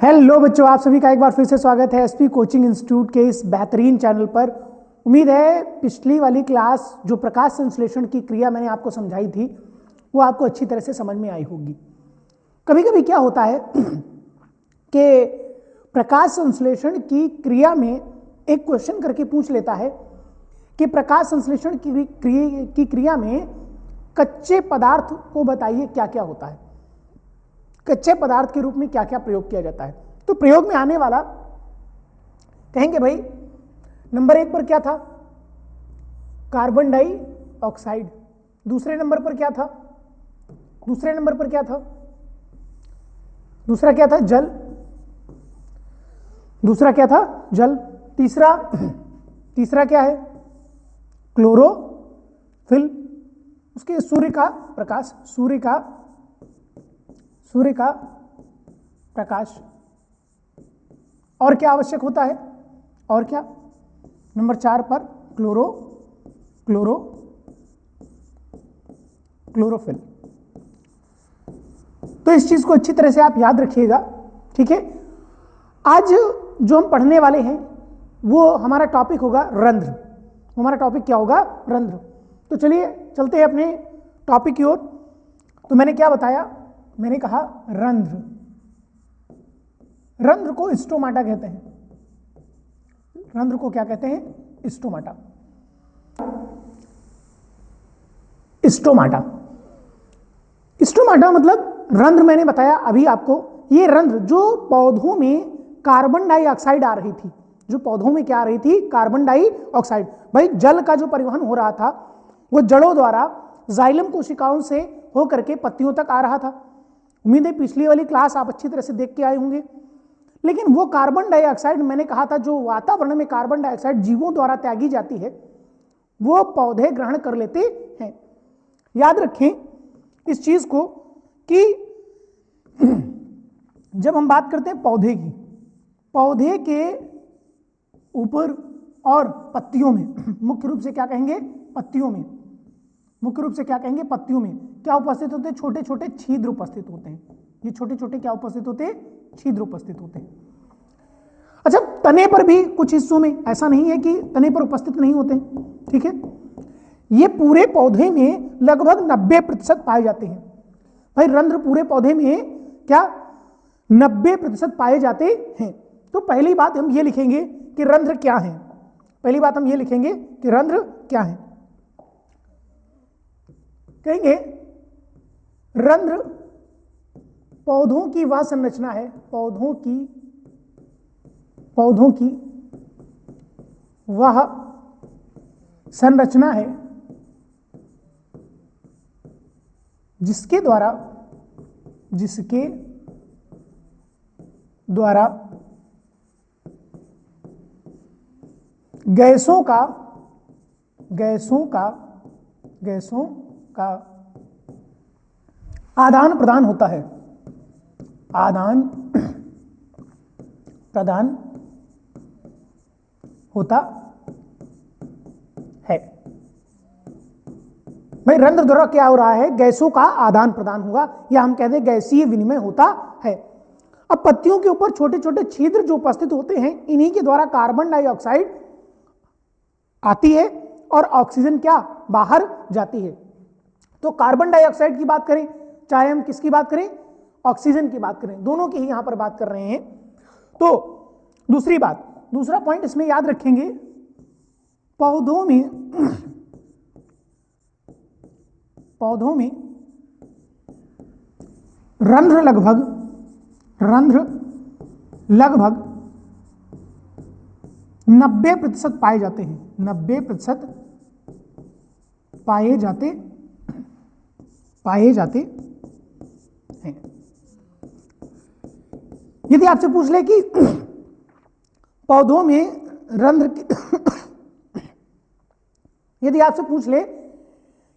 Hello बच्चों, आप सभी का एक बार फिर से स्वागत है एसपी कोचिंग इंस्टीट्यूट के इस बेहतरीन चैनल पर। उम्मीद है पिछली वाली क्लास जो प्रकाश संश्लेषण की क्रिया मैंने आपको समझाई थी वो आपको अच्छी तरह से समझ में आई होगी। कभी कभी क्या होता है कि प्रकाश संश्लेषण की क्रिया में एक क्वेश्चन करके पूछ लेता है कि प्रकाश संश्लेषण की क्रिया में कच्चे पदार्थ को बताइए क्या क्या होता है, कच्चे पदार्थ के रूप में क्या क्या प्रयोग किया जाता है। तो प्रयोग में आने वाला कहेंगे भाई नंबर 1 पर क्या था, कार्बन डाइऑक्साइड। दूसरे नंबर पर क्या था, दूसरा क्या था जल, तीसरा क्या है क्लोरोफिल। उसके सूर्य का प्रकाश। और क्या आवश्यक होता है, और क्या नंबर 4 पर क्लोरोफिल। तो इस चीज को अच्छी तरह से आप याद रखिएगा, ठीक है। आज जो हम पढ़ने वाले हैं वो हमारा टॉपिक होगा रंध्र। हमारा टॉपिक क्या होगा, रंध्र। तो चलिए चलते हैं अपने टॉपिक की ओर। तो मैंने क्या बताया, मैंने कहा रंध्र को स्टोमाटा कहते हैं। रंध्र को क्या कहते हैं, स्टोमाटा। स्टोमाटा मतलब रंध्र। मैंने बताया अभी आपको, ये रंध्र जो पौधों में कार्बन डाइऑक्साइड आ रही थी, जो पौधों में क्या आ रही थी, कार्बन डाइऑक्साइड। भाई जल का जो परिवहन हो रहा था वो जड़ों द्वारा जाइलम कोशिकाओं से होकर के पत्तियों तक आ रहा था। उम्मीद है पिछली वाली क्लास आप अच्छी तरह से देख के आए होंगे। लेकिन वो कार्बन डाइऑक्साइड, मैंने कहा था जो वातावरण में कार्बन डाइऑक्साइड जीवों द्वारा त्यागी जाती है वो पौधे ग्रहण कर लेते हैं। याद रखें इस चीज को कि जब हम बात करते हैं पौधे की, पौधे के ऊपर और पत्तियों में, मुख्य रूप से क्या कहेंगे, पत्तियों में क्या उपस्थित होते हैं, छोटे छोटे छिद्र उपस्थित होते हैं। ये छोटे छोटे क्या उपस्थित होते हैं, छिद्र उपस्थित होते हैं। अच्छा, तने पर भी कुछ हिस्सों में, ऐसा नहीं है कि तने पर उपस्थित नहीं होते हैं, ठीक है। ये पूरे पौधे में लगभग 90% पाए जाते हैं। भाई रंध्र पूरे पौधे में क्या 90% पाए जाते हैं। तो पहली बात हम ये लिखेंगे कि रंध्र क्या है। कहेंगे रंध्र पौधों की वह संरचना है, पौधों की वह संरचना है जिसके द्वारा गैसों का आदान प्रदान होता है। भाई रंध्र द्वारा क्या हो रहा है, गैसों का आदान प्रदान होगा, या हम कहते हैं गैसीय विनिमय होता है। अब पत्तियों के ऊपर छोटे छोटे छिद्र जो उपस्थित होते हैं, इन्हीं के द्वारा कार्बन डाइऑक्साइड आती है और ऑक्सीजन क्या बाहर जाती है। तो कार्बन डाइऑक्साइड की बात करें, चाहे हम किसकी बात करें, ऑक्सीजन की बात करें, दोनों की ही यहां पर बात कर रहे हैं। तो दूसरा पॉइंट इसमें याद रखेंगे, पौधों में रंध्र लगभग 90% पाए जाते हैं। 90% पाए जाते हैं। यदि आपसे पूछ ले कि पौधों में रंध्र यदि आपसे पूछ ले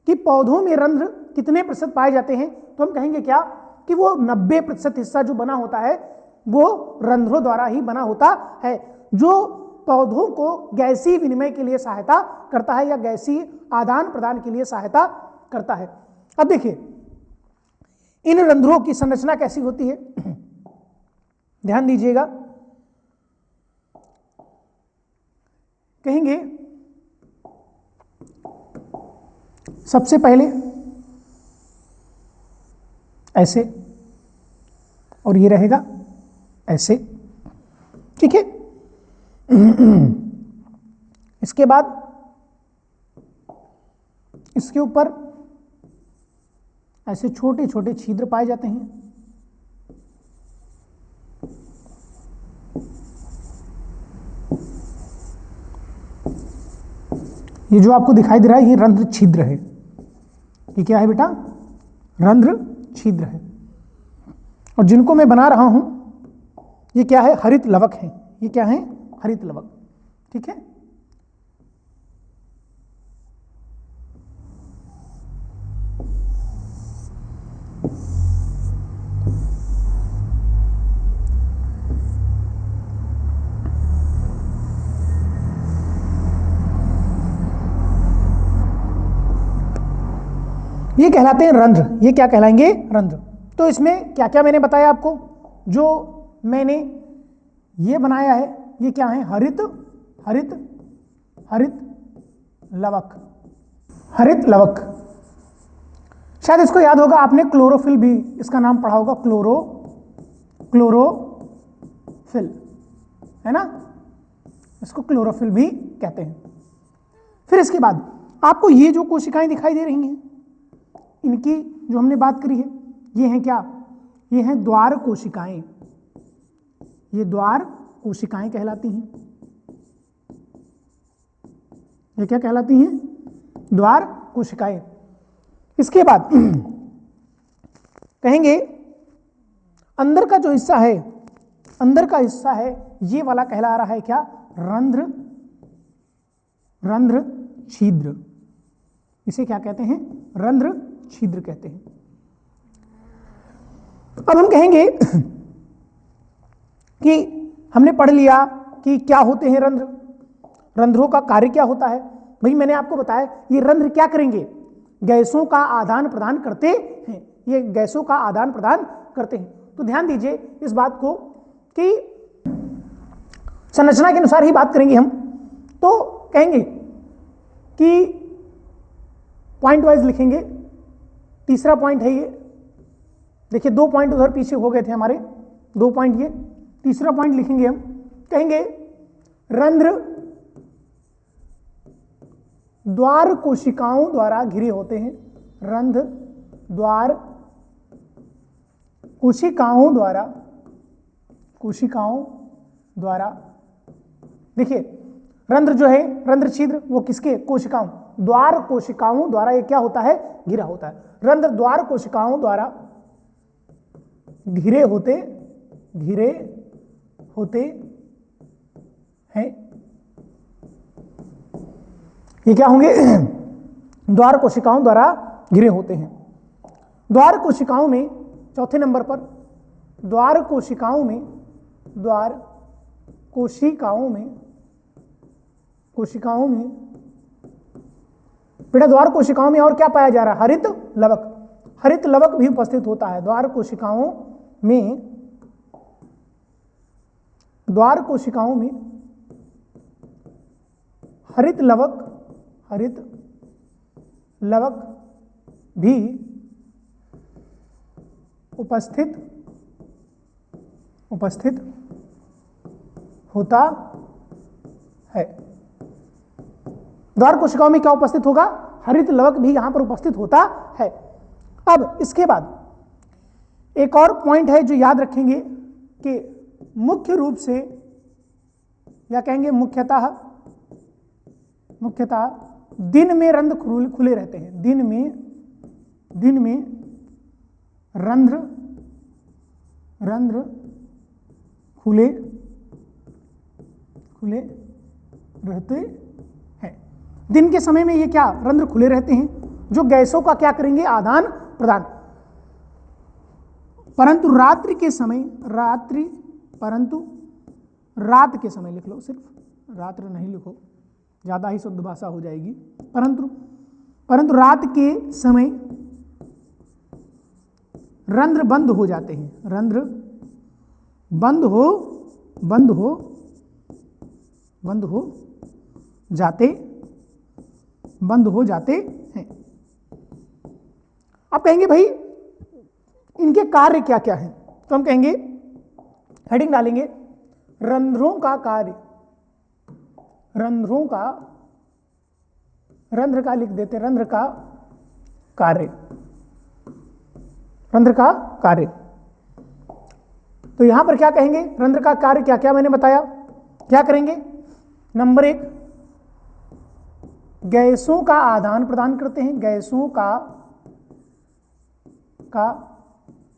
कि पौधों में रंध्र कितने प्रतिशत पाए जाते हैं, तो हम कहेंगे क्या कि वो 90% हिस्सा जो बना होता है वो रंध्रों द्वारा ही बना होता है, जो पौधों को गैसीय विनिमय के लिए सहायता करता है या गैसीय आदान प्रदान के लिए सहायता करता है। अब देखिए इन रंध्रों की संरचना कैसी होती है। ध्यान दीजिएगा, कहेंगे सबसे पहले ऐसे और ये रहेगा ऐसे, ठीक है। इसके बाद इसके ऊपर ऐसे छोटे छोटे छिद्र पाए जाते हैं। ये जो आपको दिखाई दे रहा है ये रंध्र छिद्र है। ये क्या है बेटा? रंध्र छिद्र है। और जिनको मैं बना रहा हूं ये क्या है? हरित लवक है। ये क्या है? हरित लवक, ठीक है। ये कहलाते हैं रंध्र। ये क्या कहलाएंगे? रंध्र। तो इसमें क्या क्या मैंने बताया आपको? जो मैंने ये बनाया है ये क्या है? हरित हरित हरित लवक, हरित लवक। शायद इसको याद होगा आपने, क्लोरोफिल भी इसका नाम पढ़ा होगा, क्लोरोफिल, है ना? इसको क्लोरोफिल भी कहते हैं। फिर इसके बाद आपको ये जो कोशिकाएं दिखाई दे रही हैं इनकी जो हमने बात करी है ये हैं क्या? ये हैं द्वार कोशिकाएं। ये द्वार कोशिकाएं कहलाती हैं। ये क्या कहलाती हैं? द्वार कोशिकाएं। इसके बाद कहेंगे अंदर का जो हिस्सा है, अंदर का हिस्सा है ये वाला कहला रहा है क्या? रंध्र, रंध्र छिद्र। इसे क्या कहते हैं? रंध्र छिद्र कहते हैं। अब हम कहेंगे कि हमने पढ़ लिया कि क्या होते हैं रंध्र, रंध्रों का कार्य क्या होता है। भाई मैंने आपको बताया ये रंध्र क्या करेंगे? गैसों का आदान प्रदान करते हैं। ये गैसों का आदान प्रदान करते हैं। तो ध्यान दीजिए इस बात को कि संरचना के अनुसार ही बात करेंगे हम। तो कहेंगे कि पॉइंट वाइज लिखेंगे। तीसरा पॉइंट है ये, देखिए 2 पॉइंट उधर पीछे हो गए थे हमारे, 2 पॉइंट ये। तीसरा पॉइंट लिखेंगे हम, कहेंगे रंध्र द्वार कोशिकाओं द्वारा घिरे होते हैं। रंध्र द्वार कोशिकाओं द्वारा, कोशिकाओं द्वारा, देखिए रंध्र जो है, रंध्र छिद्र, वो किसके? कोशिकाओं, द्वार कोशिकाओं द्वारा ये क्या होता है? घिरा होता है। रंध्र द्वार कोशिकाओं द्वारा घिरे होते हैं। ये क्या होंगे? द्वार कोशिकाओं द्वारा घिरे होते हैं। द्वार कोशिकाओं में चौथे नंबर पर, द्वार कोशिकाओं में, द्वार कोशिकाओं में, कोशिकाओं में बेटा द्वार कोशिकाओं में और क्या पाया जा रहा है? हरित लवक। हरित लवक भी उपस्थित होता है द्वार कोशिकाओं में। द्वार कोशिकाओं में हरित लवक, हरित लवक भी उपस्थित होता है। द्वार कोशिकाओं में क्या उपस्थित होगा? हरित लवक भी यहां पर उपस्थित होता है। अब इसके बाद एक और पॉइंट है जो याद रखेंगे कि मुख्य रूप से, या कहेंगे मुख्यतः दिन में रंध्र खुले रहते हैं। दिन में रंध्र खुले रहते हैं। दिन के समय में ये क्या? रंध्र खुले रहते हैं जो गैसों का क्या करेंगे? आदान प्रदान। परंतु रात्रि के समय, परंतु रात के समय लिख लो, सिर्फ रात्र नहीं लिखो, ज्यादा ही शुद्ध भाषा हो जाएगी। परंतु रात के समय रंध्र बंद हो जाते हैं। रंध्र बंद हो जाते हैं। आप कहेंगे भाई इनके कार्य क्या क्या हैं, तो हम कहेंगे हेडिंग डालेंगे रंध्रों का कार्य, रंध्र का लिख देते, रंध्र का कार्य। तो यहां पर क्या कहेंगे, रंध्र का कार्य क्या क्या मैंने बताया, क्या करेंगे। नंबर 1, गैसों का आदान प्रदान करते हैं, गैसों का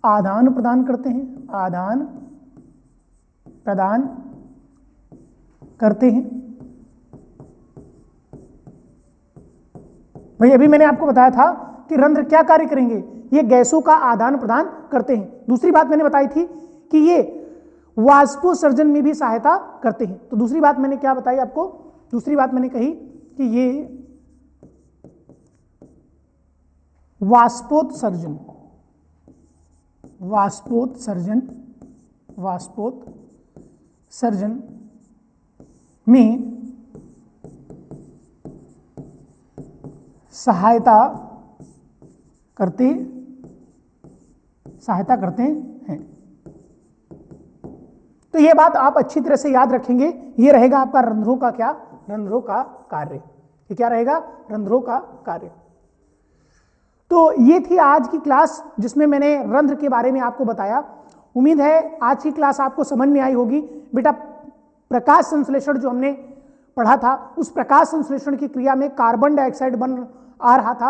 आदान प्रदान करते हैं, आदान प्रदान करते हैं। भाई अभी मैंने आपको बताया था कि रंध्र क्या कार्य करेंगे, ये गैसों का आदान प्रदान करते हैं। दूसरी बात मैंने बताई थी कि ये वाष्पोत्सर्जन में भी सहायता करते हैं। तो दूसरी बात मैंने क्या बताई आपको, दूसरी बात मैंने कही कि ये वाष्पोत्सर्जन में सहायता करते हैं। तो ये बात आप अच्छी तरह से याद रखेंगे। ये रहेगा आपका रंध्रों का क्या, रंध्रों का कार्य। ये क्या रहेगा, रंध्रों का कार्य। तो ये थी आज की क्लास जिसमें मैंने रंध्र के बारे में आपको बताया। उम्मीद है आज की क्लास आपको समझ में आई होगी। बेटा प्रकाश संश्लेषण जो हमने पढ़ा था, उस प्रकाश संश्लेषण की क्रिया में कार्बन डाइऑक्साइड आ रहा था,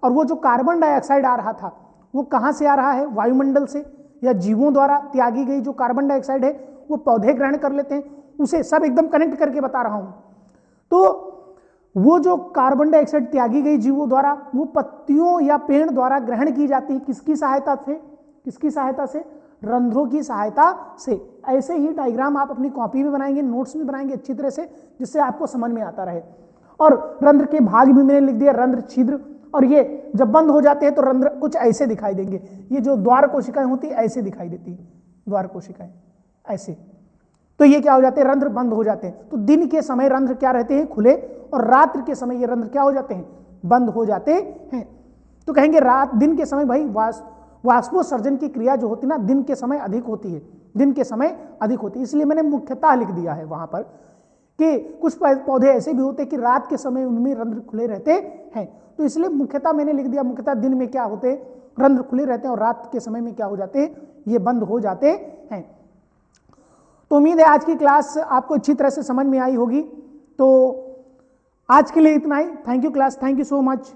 और वो जो कार्बन डाइऑक्साइड आ रहा था वो कहाँ से आ रहा है, वायुमंडल से, या जीवों द्वारा त्यागी गई जो कार्बन डाइऑक्साइड है वो पौधे ग्रहण कर लेते हैं, उसे सब एकदम कनेक्ट करके बता रहा हूं। तो वो जो कार्बन डाइऑक्साइड त्यागी गई जीवों द्वारा, वो पत्तियों या पेड़ द्वारा ग्रहण की जाती है, किसकी सहायता से, रंध्रों की सहायता से। ऐसे ही डायग्राम आप अपनी कॉपी में बनाएंगे, नोट्स में बनाएंगे अच्छी तरह से, जिससे आपको समझ में आता रहे। और रंध्र के भाग भी मैंने लिख दिया, रंध्र, छिद्र, और ये जब बंद हो जाते हैं तो रंध्र कुछ ऐसे दिखाई देंगे। ये जो द्वार कोशिकाएं होती है ऐसे दिखाई देती है, द्वार कोशिकाएं ऐसे। तो ये क्या हो जाते हैं, रंध्र बंद हो जाते हैं। तो दिन के समय रंध्र क्या रहते हैं, खुले, और रात्रि के समय ये रंध्र क्या हो जाते हैं, बंद हो जाते हैं। तो कहेंगे दिन के समय भाई वाष्पोत्सर्जन की क्रिया जो होती है ना, दिन के समय अधिक होती है, इसलिए मैंने मुख्यतः लिख दिया है वहां पर कि कुछ पौधे ऐसे भी होते हैं कि रात के समय उनमें रंध्र खुले रहते हैं। तो इसलिए मुख्यतः मैंने लिख दिया, मुख्यतः दिन में क्या होते हैं, रंध्र खुले रहते हैं, और रात के समय में क्या हो जाते हैं, ये बंद हो जाते हैं। तो उम्मीद है आज की क्लास आपको अच्छी तरह से समझ में आई होगी। तो आज के लिए इतना ही। Thank you class, thank you so much.